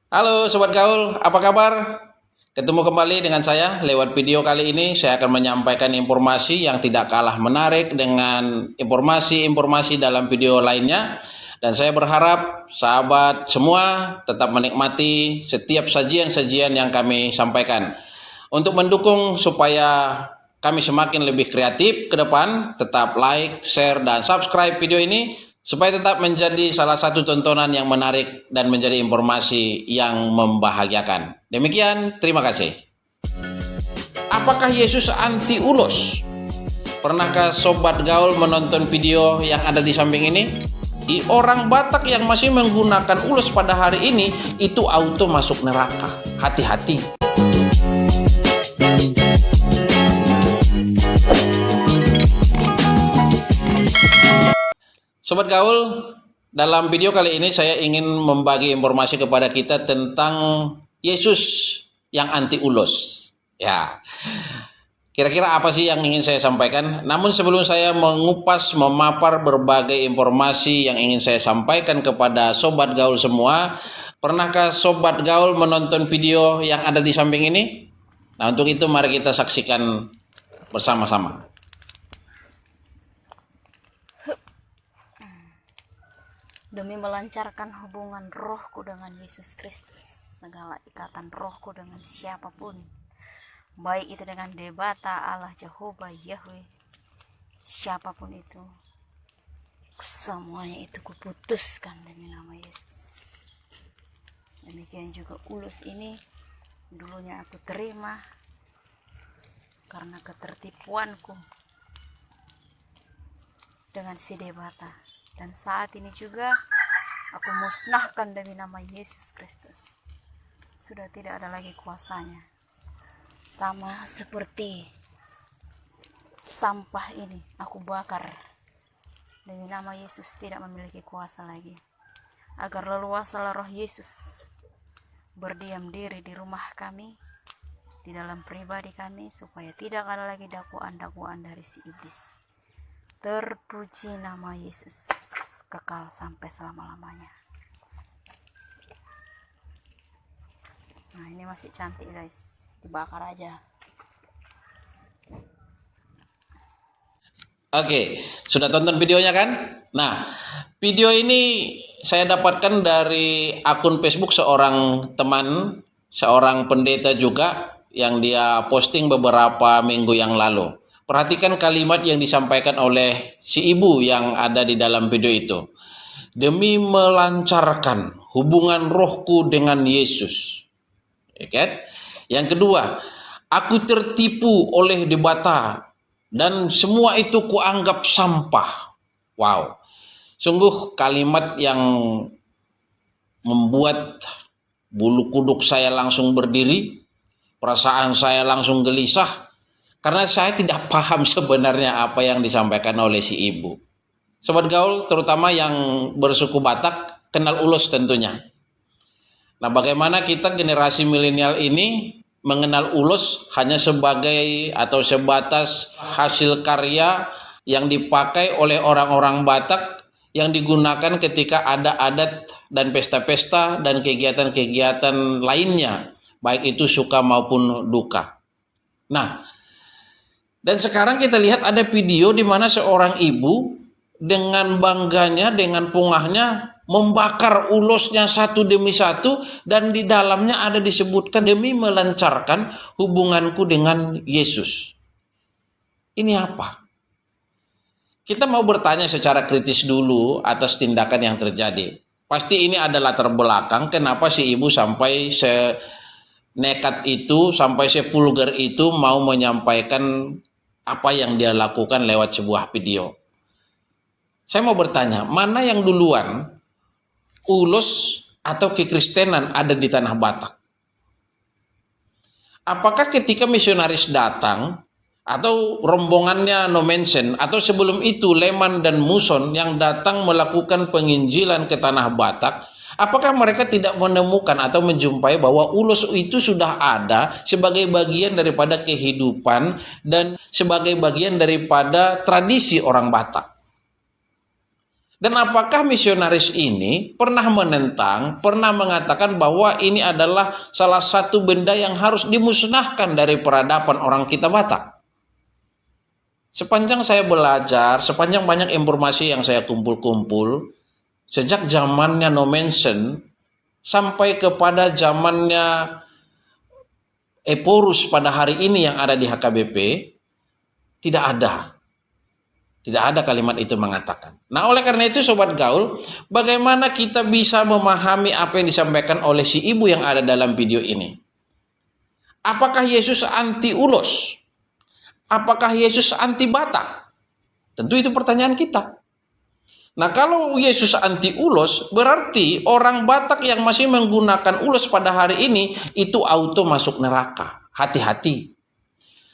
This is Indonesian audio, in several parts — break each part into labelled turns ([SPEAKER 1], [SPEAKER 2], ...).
[SPEAKER 1] Halo Sobat Gaul, apa kabar? Ketemu kembali dengan saya lewat video kali ini. Saya akan menyampaikan informasi yang tidak kalah menarik dengan informasi-informasi dalam video lainnya. Dan saya berharap sahabat semua tetap menikmati setiap sajian-sajian yang kami sampaikan. Untuk mendukung supaya kami semakin lebih kreatif ke depan, tetap like, share, dan subscribe video ini supaya tetap menjadi salah satu tontonan yang menarik dan menjadi informasi yang membahagiakan. Demikian, terima kasih. Apakah Yesus anti ulos? Pernahkah Sobat Gaul menonton video yang ada di samping ini? Di orang Batak yang masih menggunakan ulos pada hari ini, itu auto masuk neraka. Hati-hati. Sobat Gaul, dalam video kali ini saya ingin membagi informasi kepada kita tentang Yesus yang anti ulos. Ya, kira-kira apa sih yang ingin saya sampaikan? Namun sebelum saya memapar berbagai informasi yang ingin saya sampaikan kepada Sobat Gaul semua, pernahkah Sobat Gaul menonton video yang ada di samping ini? Nah, untuk itu mari kita saksikan bersama-sama.
[SPEAKER 2] Demi melancarkan hubungan rohku dengan Yesus Kristus, segala ikatan rohku dengan siapapun, baik itu dengan debata Allah Jehovah Yahweh, siapapun itu, semuanya itu kuputuskan demi nama Yesus. Demikian juga ulus ini dulunya aku terima karena ketertipuanku dengan si debata. Dan saat ini juga aku musnahkan demi nama Yesus Kristus. Sudah tidak ada lagi kuasanya. Sama seperti sampah ini aku bakar. Demi nama Yesus tidak memiliki kuasa lagi. Agar leluasalah roh Yesus berdiam diri di rumah kami, di dalam pribadi kami, supaya tidak ada lagi dakwaan-dakwaan dari si iblis. Terpuji nama Yesus, kekal sampai selama-lamanya. Nah, ini masih cantik guys, dibakar aja.
[SPEAKER 1] Oke, sudah tonton videonya kan? Nah, video ini saya dapatkan dari akun Facebook seorang teman, seorang pendeta juga, yang dia posting beberapa minggu yang lalu. Perhatikan kalimat yang disampaikan oleh si ibu yang ada di dalam video itu. Demi melancarkan hubungan rohku dengan Yesus. Ya kan? Yang kedua, aku tertipu oleh debata dan semua itu kuanggap sampah. Wow. Sungguh kalimat yang membuat bulu kuduk saya langsung berdiri, perasaan saya langsung gelisah. Karena saya tidak paham sebenarnya apa yang disampaikan oleh si ibu. Sobat Gaul, terutama yang bersuku Batak, kenal ulos tentunya. Nah, bagaimana kita generasi milenial ini mengenal ulos hanya sebagai atau sebatas hasil karya yang dipakai oleh orang-orang Batak yang digunakan ketika ada adat dan pesta-pesta dan kegiatan-kegiatan lainnya, baik itu suka maupun duka. Nah, dan sekarang kita lihat ada video di mana seorang ibu dengan bangganya, dengan pungahnya membakar ulosnya satu demi satu, dan di dalamnya ada disebutkan demi melancarkan hubunganku dengan Yesus. Ini apa? Kita mau bertanya secara kritis dulu atas tindakan yang terjadi. Pasti ini adalah latar belakang kenapa si ibu sampai nekat itu, sampai vulgar itu mau menyampaikan apa yang dia lakukan lewat sebuah video. Saya mau bertanya, mana yang duluan, ulos atau kekristenan ada di tanah Batak? Apakah ketika misionaris datang atau rombongannya no mention, atau sebelum itu Leman dan Muson yang datang melakukan penginjilan ke tanah Batak, apakah mereka tidak menemukan atau menjumpai bahwa ulos itu sudah ada sebagai bagian daripada kehidupan dan sebagai bagian daripada tradisi orang Batak? Dan apakah misionaris ini pernah menentang, pernah mengatakan bahwa ini adalah salah satu benda yang harus dimusnahkan dari peradaban orang kita Batak? Sepanjang saya belajar, sepanjang banyak informasi yang saya kumpul-kumpul, sejak zamannya No Mention sampai kepada zamannya Eporus pada hari ini yang ada di HKBP, tidak ada kalimat itu mengatakan. Nah, oleh karena itu Sobat Gaul, bagaimana kita bisa memahami apa yang disampaikan oleh si ibu yang ada dalam video ini? Apakah Yesus anti ulos? Apakah Yesus anti Batak? Tentu itu pertanyaan kita. Nah, kalau Yesus anti ulos, berarti orang Batak yang masih menggunakan ulos pada hari ini itu auto masuk neraka. Hati-hati.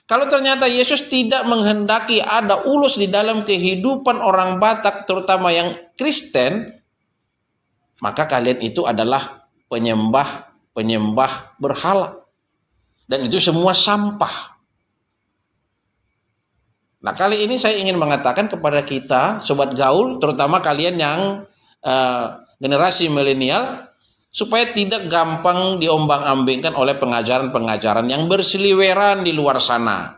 [SPEAKER 1] Kalau ternyata Yesus tidak menghendaki ada ulos di dalam kehidupan orang Batak, terutama yang Kristen, maka kalian itu adalah penyembah berhala. Dan itu semua sampah. Nah, kali ini saya ingin mengatakan kepada kita, Sobat Gaul, terutama kalian yang generasi milenial, supaya tidak gampang diombang-ambingkan oleh pengajaran-pengajaran yang berseliweran di luar sana.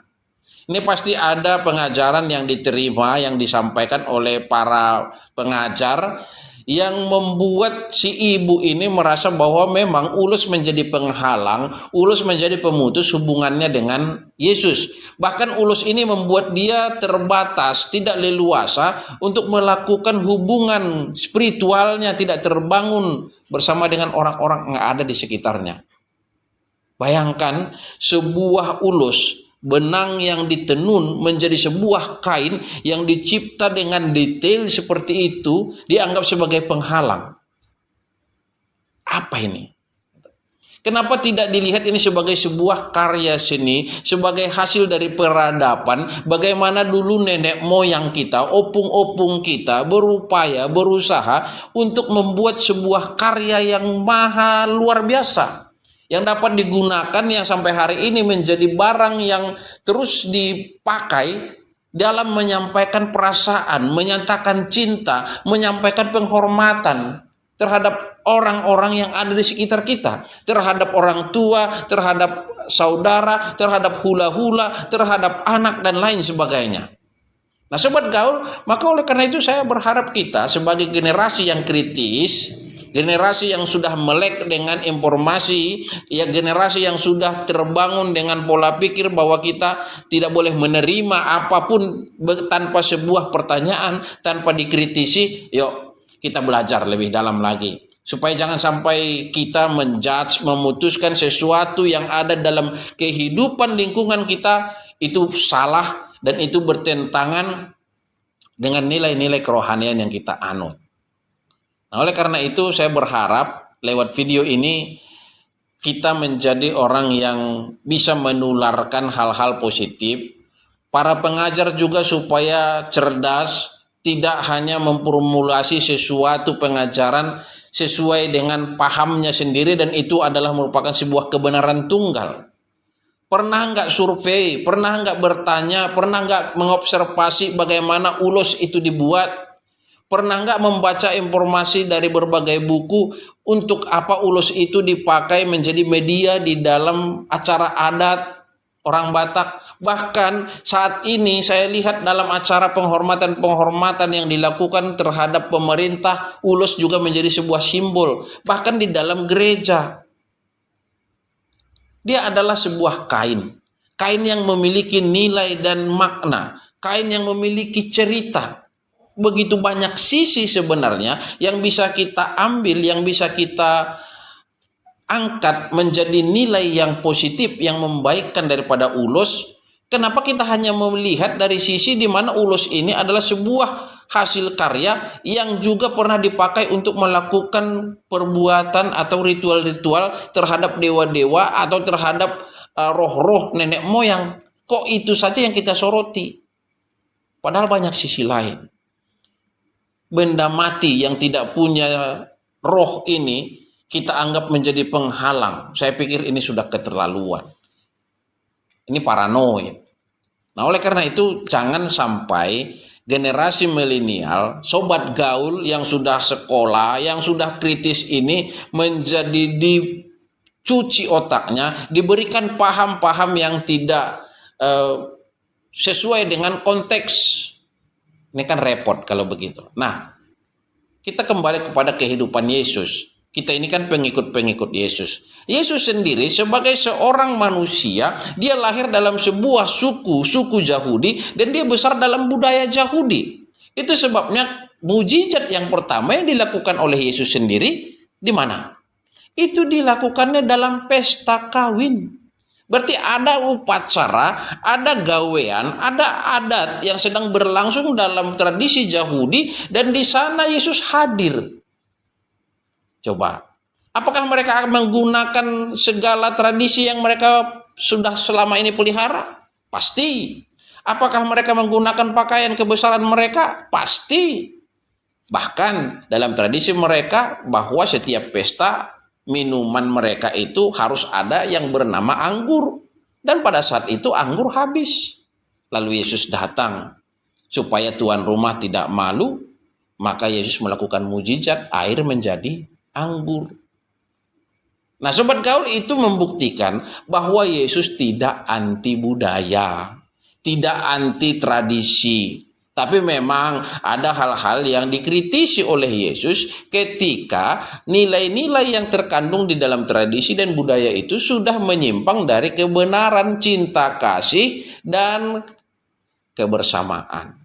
[SPEAKER 1] Ini pasti ada pengajaran yang diterima, yang disampaikan oleh para pengajar, yang membuat si ibu ini merasa bahwa memang ulos menjadi penghalang, ulos menjadi pemutus hubungannya dengan Yesus. Bahkan ulos ini membuat dia terbatas, tidak leluasa untuk melakukan hubungan spiritualnya, tidak terbangun bersama dengan orang-orang yang ada di sekitarnya. Bayangkan sebuah ulos, benang yang ditenun menjadi sebuah kain yang dicipta dengan detail seperti itu dianggap sebagai penghalang. Apa ini? Kenapa tidak dilihat ini sebagai sebuah karya seni, sebagai hasil dari peradaban, bagaimana dulu nenek moyang kita, opung-opung kita berupaya, berusaha untuk membuat sebuah karya yang maha luar biasa, yang dapat digunakan, yang sampai hari ini menjadi barang yang terus dipakai dalam menyampaikan perasaan, menyatakan cinta, menyampaikan penghormatan terhadap orang-orang yang ada di sekitar kita, terhadap orang tua, terhadap saudara, terhadap hula-hula, terhadap anak, dan lain sebagainya. Nah, Sobat Gaul, maka oleh karena itu saya berharap kita sebagai generasi yang kritis, generasi yang sudah melek dengan informasi, ya generasi yang sudah terbangun dengan pola pikir bahwa kita tidak boleh menerima apapun tanpa sebuah pertanyaan, tanpa dikritisi. Yuk kita belajar lebih dalam lagi, supaya jangan sampai kita menjudge, memutuskan sesuatu yang ada dalam kehidupan lingkungan kita itu salah dan itu bertentangan dengan nilai-nilai kerohanian yang kita anut. Nah, oleh karena itu saya berharap lewat video ini kita menjadi orang yang bisa menularkan hal-hal positif. Para pengajar juga supaya cerdas, tidak hanya memformulasi sesuatu pengajaran sesuai dengan pahamnya sendiri dan itu adalah merupakan sebuah kebenaran tunggal. Pernah nggak survei, pernah nggak bertanya, pernah nggak mengobservasi bagaimana ulos itu dibuat? Pernah nggak membaca informasi dari berbagai buku untuk apa ulos itu dipakai menjadi media di dalam acara adat orang Batak? Bahkan saat ini saya lihat dalam acara penghormatan-penghormatan yang dilakukan terhadap pemerintah, ulos juga menjadi sebuah simbol. Bahkan di dalam gereja. Dia adalah sebuah kain. Kain yang memiliki nilai dan makna. Kain yang memiliki cerita. Begitu banyak sisi sebenarnya yang bisa kita ambil, yang bisa kita angkat menjadi nilai yang positif, yang membaikkan daripada ulos. Kenapa kita hanya melihat dari sisi di mana ulos ini adalah sebuah hasil karya yang juga pernah dipakai untuk melakukan perbuatan atau ritual-ritual terhadap dewa-dewa atau terhadap roh-roh nenek moyang. Kok itu saja yang kita soroti? Padahal banyak sisi lain. Benda mati yang tidak punya roh ini kita anggap menjadi penghalang. Saya pikir ini sudah keterlaluan. Ini paranoid. Nah, oleh karena itu jangan sampai generasi milenial, sobat gaul yang sudah sekolah, yang sudah kritis ini menjadi dicuci otaknya, diberikan paham-paham yang tidak sesuai dengan konteks. Ini kan repot kalau begitu. Nah, kita kembali kepada kehidupan Yesus. Kita ini kan pengikut-pengikut Yesus. Yesus sendiri sebagai seorang manusia, dia lahir dalam sebuah suku Yahudi, dan dia besar dalam budaya Yahudi. Itu sebabnya mujizat yang pertama yang dilakukan oleh Yesus sendiri di mana? Itu dilakukannya dalam pesta kawin. Berarti ada upacara, ada gawean, ada adat yang sedang berlangsung dalam tradisi Yahudi, dan di sana Yesus hadir. Coba, apakah mereka akan menggunakan segala tradisi yang mereka sudah selama ini pelihara? Pasti. Apakah mereka menggunakan pakaian kebesaran mereka? Pasti. Bahkan dalam tradisi mereka bahwa setiap pesta minuman mereka itu harus ada yang bernama anggur. Dan pada saat itu anggur habis. Lalu Yesus datang supaya tuan rumah tidak malu, maka Yesus melakukan mujizat, air menjadi anggur. Nah, sobat gaul, itu membuktikan bahwa Yesus tidak anti budaya, tidak anti tradisi. Tapi memang ada hal-hal yang dikritisi oleh Yesus ketika nilai-nilai yang terkandung di dalam tradisi dan budaya itu sudah menyimpang dari kebenaran, cinta kasih, dan kebersamaan.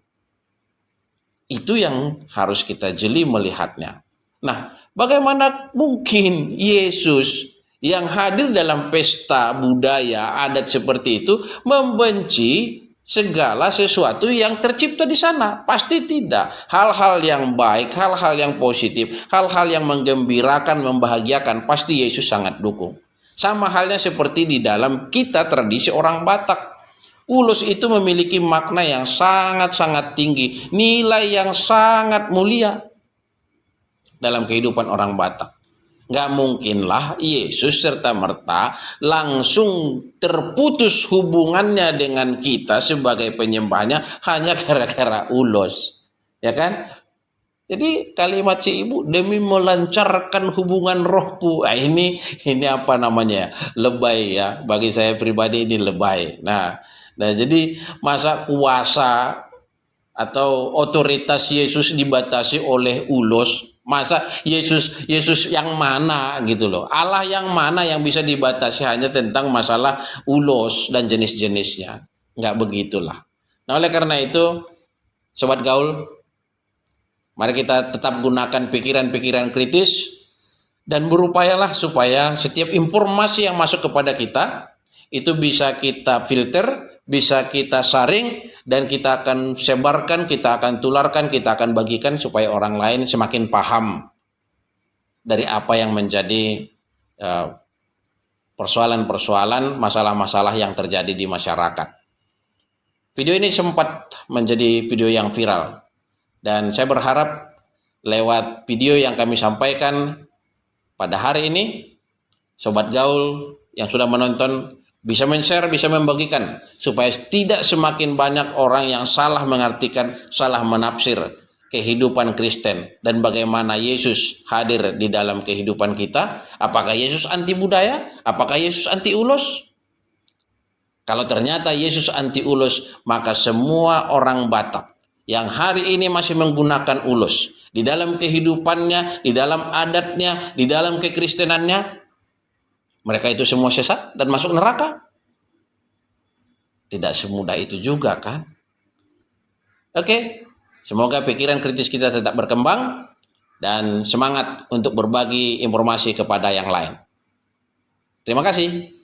[SPEAKER 1] Itu yang harus kita jeli melihatnya. Nah, bagaimana mungkin Yesus yang hadir dalam pesta budaya adat seperti itu membenci segala sesuatu yang tercipta di sana? Pasti tidak. Hal-hal yang baik, hal-hal yang positif, hal-hal yang menggembirakan, membahagiakan, pasti Yesus sangat dukung. Sama halnya seperti di dalam kita tradisi orang Batak. Ulos itu memiliki makna yang sangat-sangat tinggi, nilai yang sangat mulia dalam kehidupan orang Batak. Nggak mungkinlah Yesus serta-merta langsung terputus hubungannya dengan kita sebagai penyembahnya hanya gara-gara ulos. Ya kan? Jadi kalimat si ibu, demi melancarkan hubungan rohku. Ini apa namanya? Lebay ya. Bagi saya pribadi ini lebay. Nah jadi masa kuasa atau otoritas Yesus dibatasi oleh ulos? Masa Yesus yang mana gitu loh? Allah yang mana yang bisa dibatasi hanya tentang masalah ulos dan jenis-jenisnya? Nggak begitulah. Nah, oleh karena itu, sobat gaul, mari kita tetap gunakan pikiran-pikiran kritis dan berupayalah supaya setiap informasi yang masuk kepada kita itu bisa kita filter, bisa kita saring, dan kita akan sebarkan, kita akan tularkan, kita akan bagikan supaya orang lain semakin paham dari apa yang menjadi persoalan-persoalan, masalah-masalah yang terjadi di masyarakat. Video ini sempat menjadi video yang viral, dan saya berharap lewat video yang kami sampaikan pada hari ini, sobat gaul yang sudah menonton bisa men-share, bisa membagikan, supaya tidak semakin banyak orang yang salah mengartikan, salah menafsir kehidupan Kristen dan bagaimana Yesus hadir di dalam kehidupan kita. Apakah Yesus anti budaya? Apakah Yesus anti ulos? Kalau ternyata Yesus anti ulos, maka semua orang Batak yang hari ini masih menggunakan ulos di dalam kehidupannya, di dalam adatnya, di dalam kekristenannya, mereka itu semua sesat dan masuk neraka? Tidak semudah itu juga kan? Oke, semoga pikiran kritis kita tetap berkembang dan semangat untuk berbagi informasi kepada yang lain. Terima kasih.